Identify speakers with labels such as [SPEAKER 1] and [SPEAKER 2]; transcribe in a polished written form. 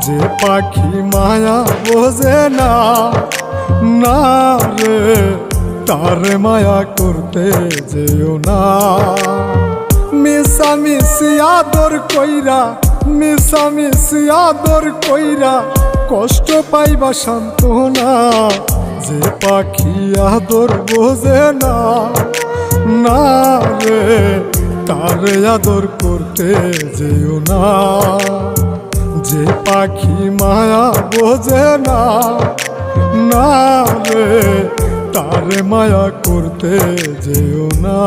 [SPEAKER 1] যে পাখি মায়া বোঝে না, না রে তারে মায়া করতে যেও না। মিশামিশি আদর কইরা, মিশামিশি আদর কইরা কষ্ট পাইবা সান্ত্বনা। যে পাখি আদর বোঝে না, না রে তারে আদর করতে যেও না। যে পাখি মায়া বোঝে না, না রে তারে মায়া করতে যেও না।